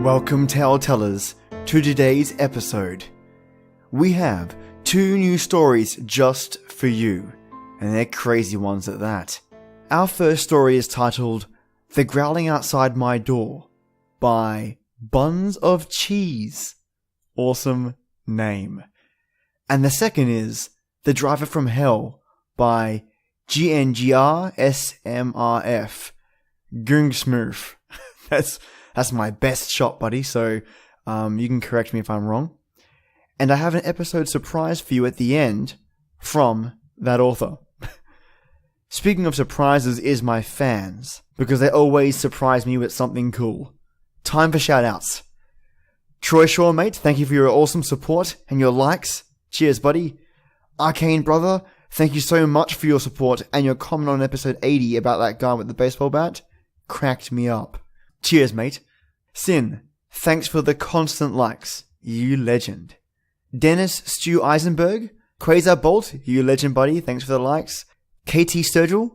Welcome, Telltellers, to today's episode. We have 2 new stories just for you, and they're crazy ones at that. Our first story is titled The Growling Outside My Door by Bunsofcheese. Awesome name. And the second is The Driver from Hell by Gngrsmrf. Gngrsmrf. That's my best shot, buddy, so you can correct me if I'm wrong. And I have an episode surprise for you at the end from that author. Speaking of surprises is my fans, because they always surprise me with something cool. Time for shoutouts. Troy Shaw, mate, thank you for your awesome support and your likes. Cheers, buddy. Arcane Brother, thank you so much for your support and your comment on episode 80 about that guy with the baseball bat. Cracked me up. Cheers, mate. Sin, thanks for the constant likes. You legend. Dennis Stu Eisenberg, Quasar Bolt, you legend, buddy. Thanks for the likes. KT Sturgill,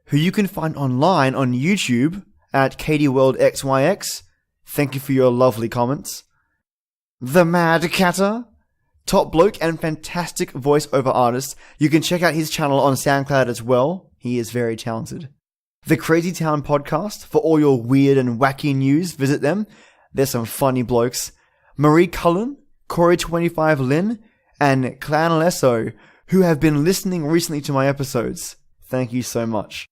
who you can find online on YouTube at KDWorldXYX. Thank you for your lovely comments. The Mad Catter, top bloke and fantastic voiceover artist. You can check out his channel on SoundCloud as well. He is very talented. The Crazy Town Podcast, for all your weird and wacky news, visit them. There's some funny blokes. Marie Cullen, Corey25 Lynn, and Clan Lesso, who have been listening recently to my episodes. Thank you so much.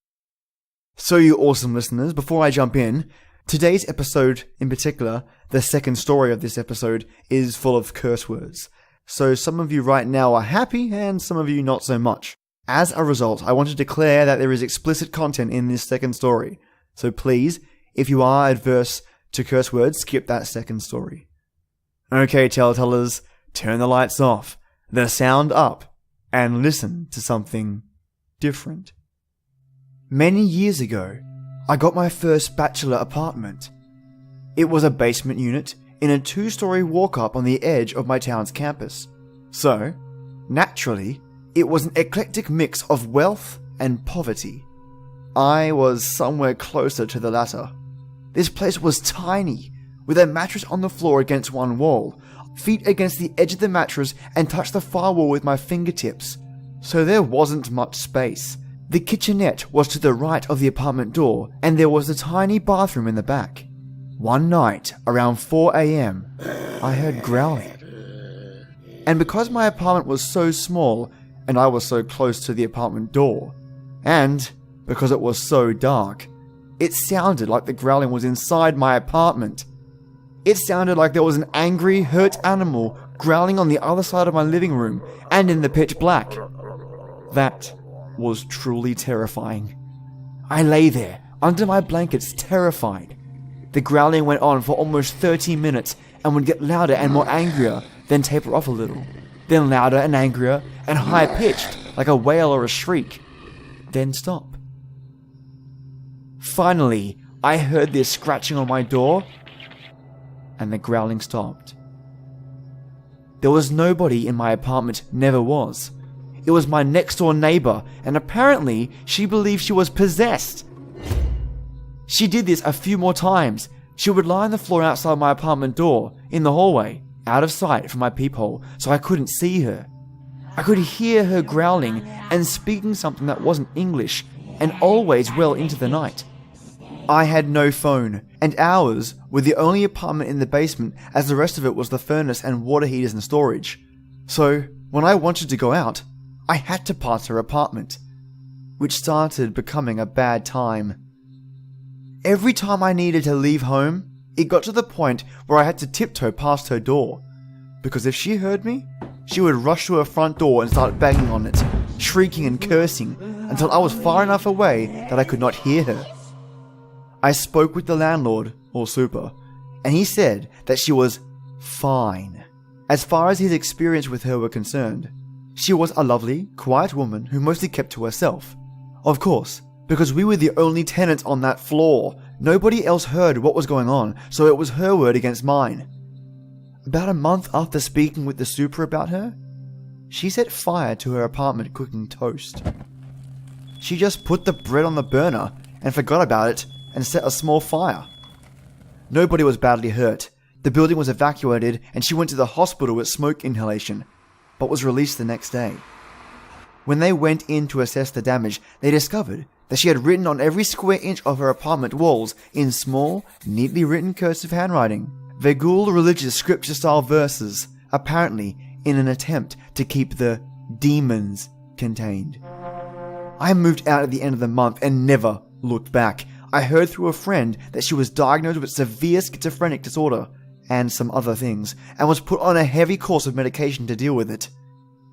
So you awesome listeners, before I jump in, today's episode in particular, the second story of this episode, is full of curse words. So some of you right now are happy, and some of you not so much. As a result, I want to declare that there is explicit content in this second story. So please, if you are adverse to curse words, skip that second story. Okay, Telltellers, turn the lights off, the sound up, and listen to something different. Many years ago, I got my first bachelor apartment. It was a basement unit in a 2-story walk-up on the edge of my town's campus. So, naturally, it was an eclectic mix of wealth and poverty. I was somewhere closer to the latter. This place was tiny, with a mattress on the floor against one wall, feet against the edge of the mattress and touch the far wall with my fingertips. So there wasn't much space. The kitchenette was to the right of the apartment door, and there was a tiny bathroom in the back. One night, around 4 a.m, I heard growling. And because my apartment was so small, and I was so close to the apartment door, and because it was so dark, it sounded like the growling was inside my apartment. It sounded like there was an angry, hurt animal growling on the other side of my living room and in the pitch black. That was truly terrifying. I lay there, under my blankets, terrified. The growling went on for almost 30 minutes and would get louder and more angrier, then taper off a little. Then louder and angrier and high-pitched, like a wail or a shriek, then stop. Finally, I heard this scratching on my door, and the growling stopped. There was nobody in my apartment, never was. It was my next-door neighbor, and apparently she believed she was possessed. She did this a few more times. She would lie on the floor outside my apartment door, in the hallway, out of sight from my peephole, so I couldn't see her. I could hear her growling and speaking something that wasn't English, and always well into the night. I had no phone, and ours were the only apartment in the basement, as the rest of it was the furnace and water heaters and storage. So, when I wanted to go out, I had to pass her apartment, which started becoming a bad time. Every time I needed to leave home, it got to the point where I had to tiptoe past her door, because if she heard me, she would rush to her front door and start banging on it, shrieking and cursing until I was far enough away that I could not hear her. I spoke with the landlord, or super, and he said that she was fine, as far as his experience with her were concerned. She was a lovely, quiet woman who mostly kept to herself. Of course, because we were the only tenants on that floor, nobody else heard what was going on, so it was her word against mine. About a month after speaking with the super about her, she set fire to her apartment cooking toast. She just put the bread on the burner and forgot about it and set a small fire. Nobody was badly hurt, The building was evacuated and she went to the hospital with smoke inhalation, but was released the next day. When they went in to assess the damage, they discovered that she had written on every square inch of her apartment walls in small, neatly written cursive handwriting, Vegul religious scripture-style verses, apparently in an attempt to keep the demons contained. I moved out at the end of the month and never looked back. I heard through a friend that she was diagnosed with severe schizophrenic disorder and some other things, and was put on a heavy course of medication to deal with it.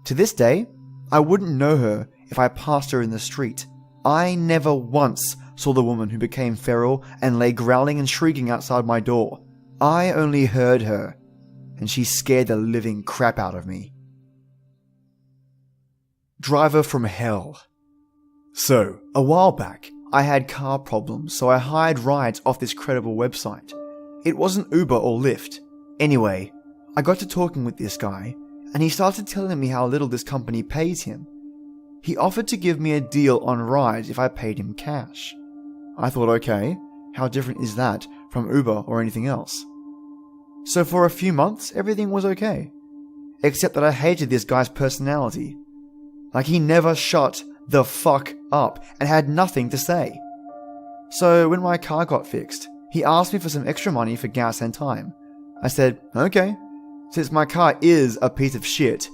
To this day, I wouldn't know her if I passed her in the street. I never once saw the woman who became feral and lay growling and shrieking outside my door. I only heard her, and she scared the living crap out of me. Driver from hell. So, a while back, I had car problems, so I hired rides off this credible website. It wasn't Uber or Lyft. Anyway, I got to talking with this guy, and he started telling me how little this company pays him. He offered to give me a deal on rides if I paid him cash. I thought, okay, how different is that from Uber or anything else? So for a few months, everything was okay. Except that I hated this guy's personality. Like, he never shut the fuck up and had nothing to say. So when my car got fixed, he asked me for some extra money for gas and time. I said, okay, since my car is a piece of shit,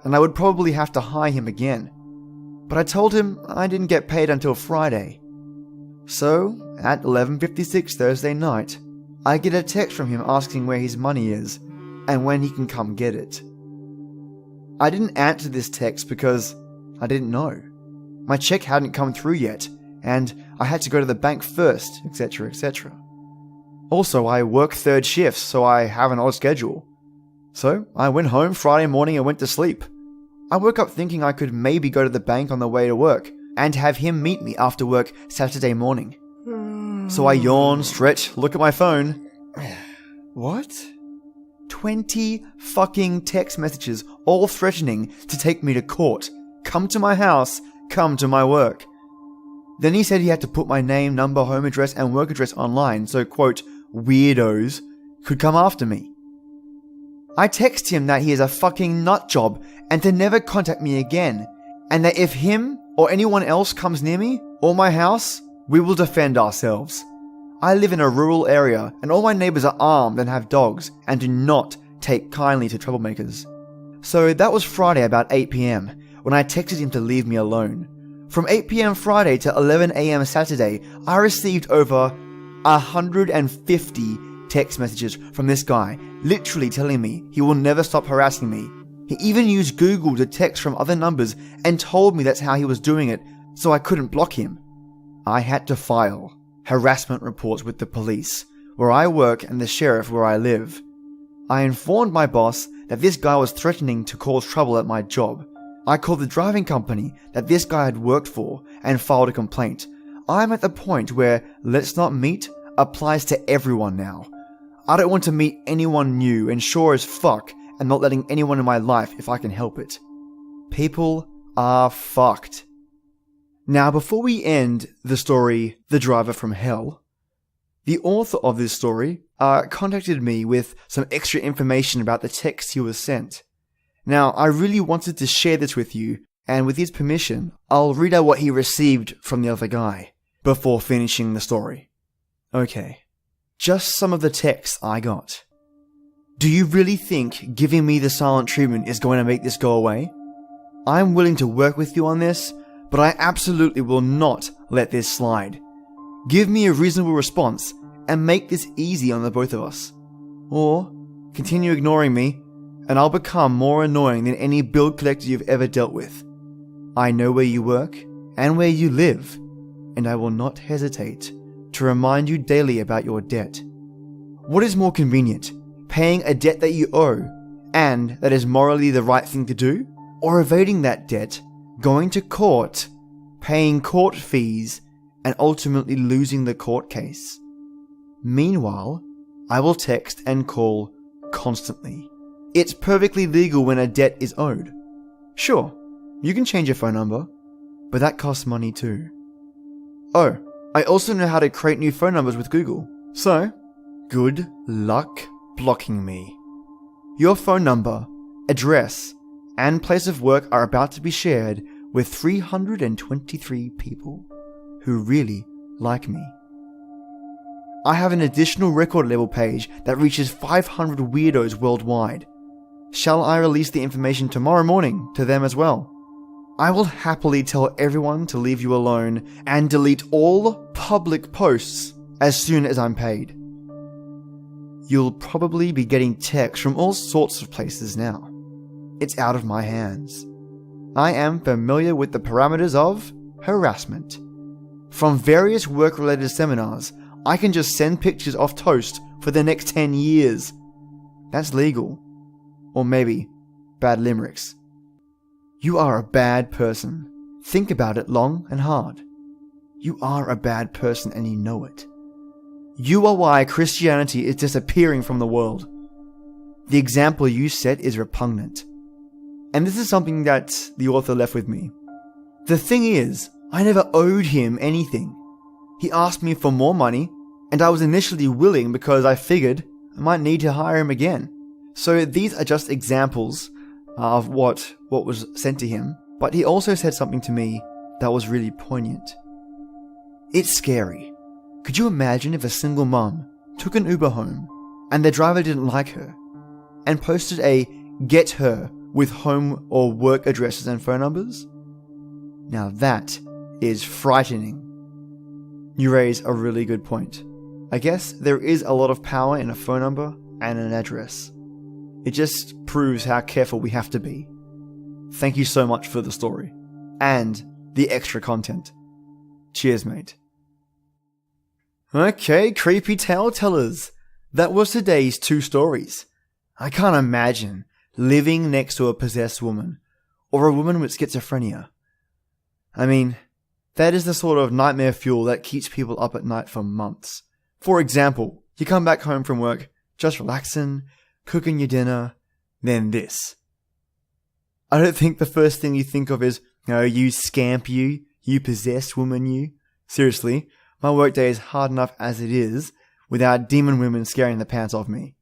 and I would probably have to hire him again. But I told him I didn't get paid until Friday. So, at 11:56 Thursday night, I get a text from him asking where his money is, and when he can come get it. I didn't answer this text because I didn't know. My check hadn't come through yet, and I had to go to the bank first, etc, etc. Also, I work third shifts, so I have an odd schedule. So, I went home Friday morning and went to sleep. I woke up thinking I could maybe go to the bank on the way to work, and have him meet me after work Saturday morning. So I yawn, stretch, look at my phone. What? 20 fucking text messages, all threatening to take me to court. Come to my house, come to my work. Then he said he had to put my name, number, home address, and work address online so, quote, weirdos could come after me. I text him that he is a fucking nut job and to never contact me again, and that if him or anyone else comes near me or my house, we will defend ourselves. I live in a rural area and all my neighbours are armed and have dogs and do not take kindly to troublemakers. So that was Friday about 8 PM when I texted him to leave me alone. From 8 PM Friday to 11 AM Saturday, I received over 150 text messages from this guy, literally telling me he will never stop harassing me. He even used Google to text from other numbers and told me that's how he was doing it, so I couldn't block him. I had to file harassment reports with the police, where I work, and the sheriff where I live. I informed my boss that this guy was threatening to cause trouble at my job. I called the driving company that this guy had worked for and filed a complaint. I'm at the point where let's not meet applies to everyone now. I don't want to meet anyone new, and sure as fuck I'm not letting anyone in my life if I can help it. People are fucked. Now, before we end the story, The Driver from Hell, the author of this story contacted me with some extra information about the text he was sent. Now, I really wanted to share this with you, and with his permission, I'll read out what he received from the other guy before finishing the story. Okay, just some of the texts I got. Do you really think giving me the silent treatment is going to make this go away? I'm willing to work with you on this, but I absolutely will not let this slide. Give me a reasonable response and make this easy on the both of us. Or continue ignoring me and I'll become more annoying than any bill collector you've ever dealt with. I know where you work and where you live, and I will not hesitate to remind you daily about your debt. What is more convenient, paying a debt that you owe and that is morally the right thing to do, or evading that debt, going to court, paying court fees, and ultimately losing the court case? Meanwhile, I will text and call constantly. It's perfectly legal when a debt is owed. Sure, you can change your phone number, but that costs money too. Oh, I also know how to create new phone numbers with Google. So, good luck blocking me. Your phone number, address, and place of work are about to be shared with 323 people who really like me. I have an additional record label page that reaches 500 weirdos worldwide. Shall I release the information tomorrow morning to them as well? I will happily tell everyone to leave you alone and delete all public posts as soon as I'm paid. You'll probably be getting texts from all sorts of places now. It's out of my hands. I am familiar with the parameters of harassment. From various work-related seminars, I can just send pictures off Toast for the next 10 years. That's legal. Or maybe bad limericks. You are a bad person. Think about it long and hard. You are a bad person and you know it. You are why Christianity is disappearing from the world. The example you set is repugnant. And this is something that the author left with me. The thing is, I never owed him anything. He asked me for more money, and I was initially willing because I figured I might need to hire him again. So these are just examples of what was sent to him, but he also said something to me that was really poignant. It's scary. Could you imagine if a single mum took an Uber home and the driver didn't like her and posted a "get her" with home or work addresses and phone numbers? Now that is frightening. You raise a really good point. I guess there is a lot of power in a phone number and an address. It just proves how careful we have to be. Thank you so much for the story. And the extra content. Cheers, mate. Okay, creepy tale tellers. That was today's 2 stories. I can't imagine living next to a possessed woman, or a woman with schizophrenia. I mean, that is the sort of nightmare fuel that keeps people up at night for months. For example, you come back home from work, just relaxing, cooking your dinner, then this. I don't think the first thing you think of is, "Oh, you scamp you possessed woman you." Seriously, my workday is hard enough as it is, without demon women scaring the pants off me.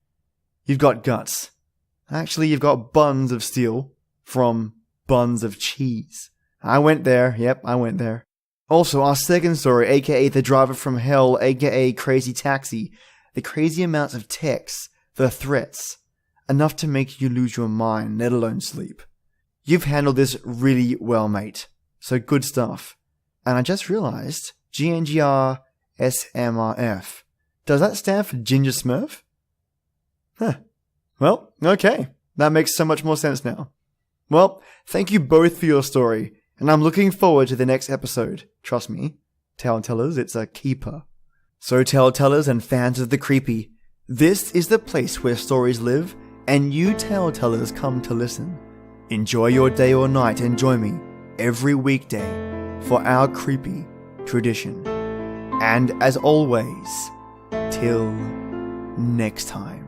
You've got guts. Actually, you've got buns of steel from Bunsofcheese. I went there, yep, I went there. Also, our second story, aka The Driver from Hell, aka Crazy Taxi, the crazy amounts of texts, the threats, enough to make you lose your mind, let alone sleep. You've handled this really well, mate. So good stuff. And I just realized, Gngrsmrf. Does that stand for Gngrsmrf? Huh. Well, okay. That makes so much more sense now. Well, thank you both for your story, and I'm looking forward to the next episode. Trust me, tale tellers, it's a keeper. So tale tellers and fans of the creepy, this is the place where stories live, and you tale tellers come to listen. Enjoy your day or night and join me every weekday for our creepy tradition. And as always, till next time.